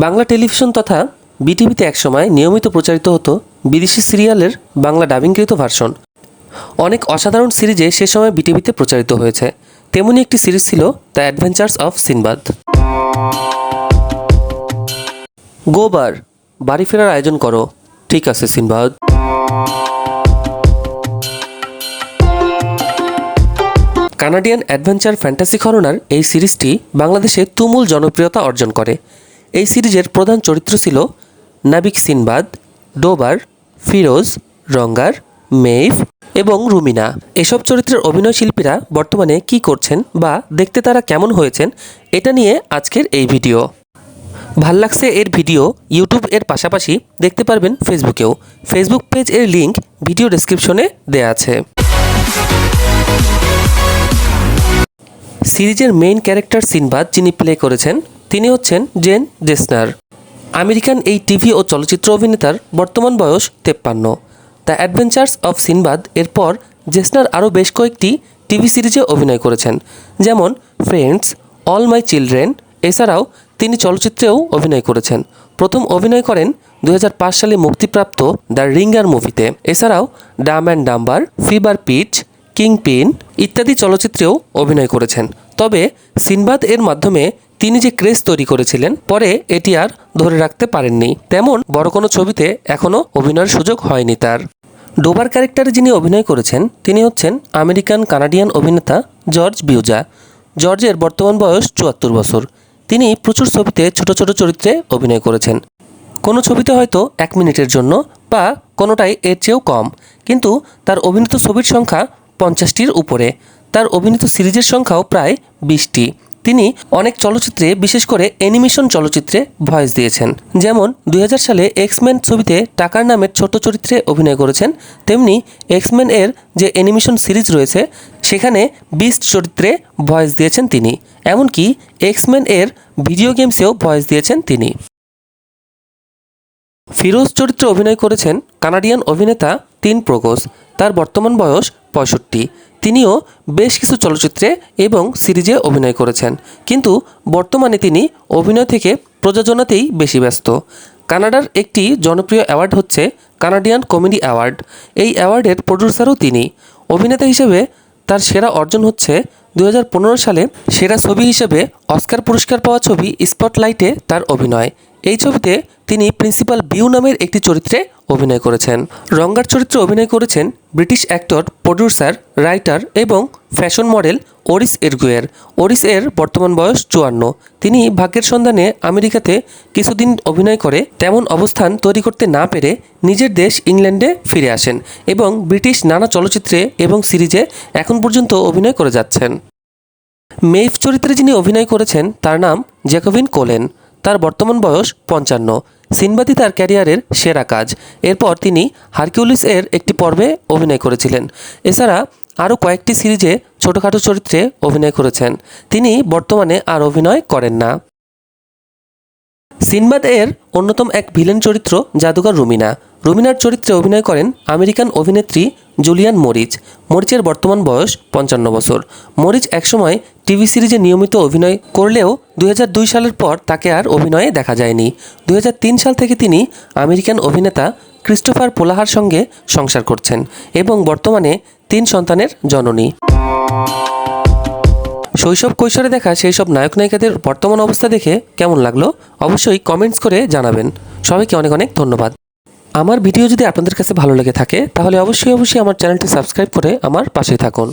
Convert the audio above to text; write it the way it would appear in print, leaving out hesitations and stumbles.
Bangla television তথা বিটিভিতে একসময় নিয়মিত প্রচারিত হতো বিদেশি সিরিয়ালের বাংলা ডাবিংকৃত ভার্সন। অনেক অসাধারণ সিরিজে সে সময় বিটিভিতে প্রচারিত হয়েছে। তেমনি একটি সিরিজ ছিল দ্য অ্যাডভেঞ্চার্স অফ সিনবাদ। গোবার, বাড়ি ফেরার আয়োজন করো, ঠিক আছে সিনবাদ। কানাডিয়ান অ্যাডভেঞ্চার ফ্যান্টাসি ঘরানার এই সিরিজটি বাংলাদেশে তুমুল জনপ্রিয়তা অর্জন করে। এই সিরিজের প্রধান চরিত্র ছিল নাবিক সিনবাদ, ডোবার, ফিরোজ, রঙ্গার, মেইভ এবং রুমিনা। এসব চরিত্রের অভিনয় শিল্পীরা বর্তমানে কী করছেন বা দেখতে তারা কেমন হয়েছেন, এটা নিয়ে আজকের এই ভিডিও। ভাল লাগছে এর ভিডিও ইউটিউব এর পাশাপাশি দেখতে পারবেন ফেসবুকেও। ফেসবুক পেজ এর লিঙ্ক ভিডিও ডেসক্রিপশনে দেয়া আছে। সিরিজের মেইন ক্যারেক্টার সিনবাদ যিনি প্লে করেছেন তিনি হচ্ছেন জেন জেসনার। আমেরিকান এই টিভি ও চলচ্চিত্র অভিনেতার বর্তমান বয়স 53। দ্য অ্যাডভেঞ্চার্স অফ সিনবাদ এরপর জেসনার আরও বেশ কয়েকটি টিভি সিরিজে অভিনয় করেছেন, যেমন ফ্রেন্ডস, অল মাই চিলড্রেন। এছাড়াও তিনি চলচ্চিত্রেও অভিনয় করেছেন। প্রথম অভিনয় করেন 2005 সালে মুক্তিপ্রাপ্ত দ্য রিঙ্গার মুভিতে। এছাড়াও Dumb and Dumber, Fever Pitch, Kingpin ইত্যাদি চলচ্চিত্রেও অভিনয় করেছেন। তবে সিনবাদ এর মাধ্যমে তিনি যে ক্রেজ তৈরি করেছিলেন, পরে এটি আর ধরে রাখতে পারেননি। তেমন বড় কোনো ছবিতে এখনও অভিনয়ের সুযোগ হয়নি তার। ডোবার ক্যারেক্টারে যিনি অভিনয় করেছেন তিনি হচ্ছেন আমেরিকান কানাডিয়ান অভিনেতা জর্জ বিউজা। জর্জের বর্তমান বয়স 74 বছর। তিনি প্রচুর ছবিতে ছোট ছোট চরিত্রে অভিনয় করেছেন। কোনো ছবিতে হয়তো 1 মিনিটের জন্য বা কোনোটাই এর চেয়েও কম, কিন্তু তার অভিনীত ছবির সংখ্যা 50টির উপরে। তার অভিনীত সিরিজের সংখ্যাও প্রায় 20টি। তিনি অনেক চলচ্চিত্রে, বিশেষ করে অ্যানিমেশন চলচ্চিত্রে ভয়েস দিয়েছেন। যেমন 2000 সালে এক্সম্যান ছবিতে টাকার নামের ছোট চরিত্রে অভিনয় করেছেন। তেমনি এক্সম্যান এর যে অ্যানিমেশন সিরিজ রয়েছে সেখানে বিস্ট চরিত্রে ভয়েস দিয়েছেন তিনি। এমনকি এক্সম্যান এর ভিডিও গেমসেও ভয়েস দিয়েছেন তিনি। ফিরোজ চরিত্রে অভিনয় করেছেন কানাডিয়ান অভিনেতা তিন প্রগোস। তার বর্তমান বয়স 65। তিনিও বেশ কিছু চলচ্চিত্রে এবং সিরিজে অভিনয় করেছেন, কিন্তু বর্তমানে তিনি অভিনয় থেকে প্রযোজনাতেই বেশি ব্যস্ত। কানাডার একটি জনপ্রিয় অ্যাওয়ার্ড হচ্ছে কানাডিয়ান কমেডি অ্যাওয়ার্ড। এই অ্যাওয়ার্ডের প্রডিউসারও তিনি। অভিনেতা হিসেবে তার সেরা অর্জন হচ্ছে 2015 সালে সেরা ছবি হিসেবে অস্কার পুরস্কার পাওয়া ছবি স্পটলাইটে তার অভিনয়। এই ছবিতে তিনি প্রিন্সিপাল বিউ নামের একটি চরিত্রে অভিনয় করেছেন। রঙ্গার চরিত্রে অভিনয় করেছেন ব্রিটিশ অ্যাক্টর, প্রডিউসার, রাইটার এবং ফ্যাশন মডেল ওরিস এরগুয়ের। ওরিস এর বর্তমান বয়স 54। তিনি ভাগ্যের সন্ধানে আমেরিকাতে কিছুদিন অভিনয় করে তেমন অবস্থান তৈরি করতে না পেরে নিজের দেশ ইংল্যান্ডে ফিরে আসেন এবং ব্রিটিশ নানা চলচ্চিত্রে এবং সিরিজে এখন পর্যন্ত অভিনয় করে যাচ্ছেন। মেইভ চরিত্রে যিনি অভিনয় করেছেন তার নাম জ্যাকোবিন কোলেন। তার বর্তমান বয়স 55। সিনবাদই তার ক্যারিয়ারের সেরা কাজ। এরপর তিনি হারকিউলিস এর একটি পর্বে অভিনয় করেছিলেন। এছাড়া আরও কয়েকটি সিরিজে ছোটোখাটো চরিত্রে অভিনয় করেছেন। তিনি বর্তমানে আর অভিনয় করেন না। সিনবাদ এর অন্যতম এক ভিলেন চরিত্র জাদুকর রুমিনা। রুমিনার চরিত্রে অভিনয় করেন আমেরিকান অভিনেত্রী জুলিয়ান মরিচ। মরিচের বর্তমান বয়স 55 বছর। মরিচ একসময় টিভি সিরিজে নিয়মিত অভিনয় করলেও 2002 সালের পর তাকে আর অভিনয়ে দেখা যায়নি। 2003 সাল থেকে তিনি আমেরিকান অভিনেতা ক্রিস্টোফার পোলাহার সঙ্গে সংসার করছেন এবং বর্তমানে 3 সন্তানের জননী। শৈশব কৈশোরে দেখা সেই সব নায়ক নায়িকাদের বর্তমান অবস্থা দেখে কেমন লাগলো অবশ্যই কমেন্টস করে জানাবেন। সবাইকে অনেক অনেক ধন্যবাদ। আমার ভিডিও যদি আপনাদের কাছে ভালো লেগে থাকে তাহলে অবশ্যই আমার চ্যানেলটি সাবস্ক্রাইব করে আমার পাশে থাকুন।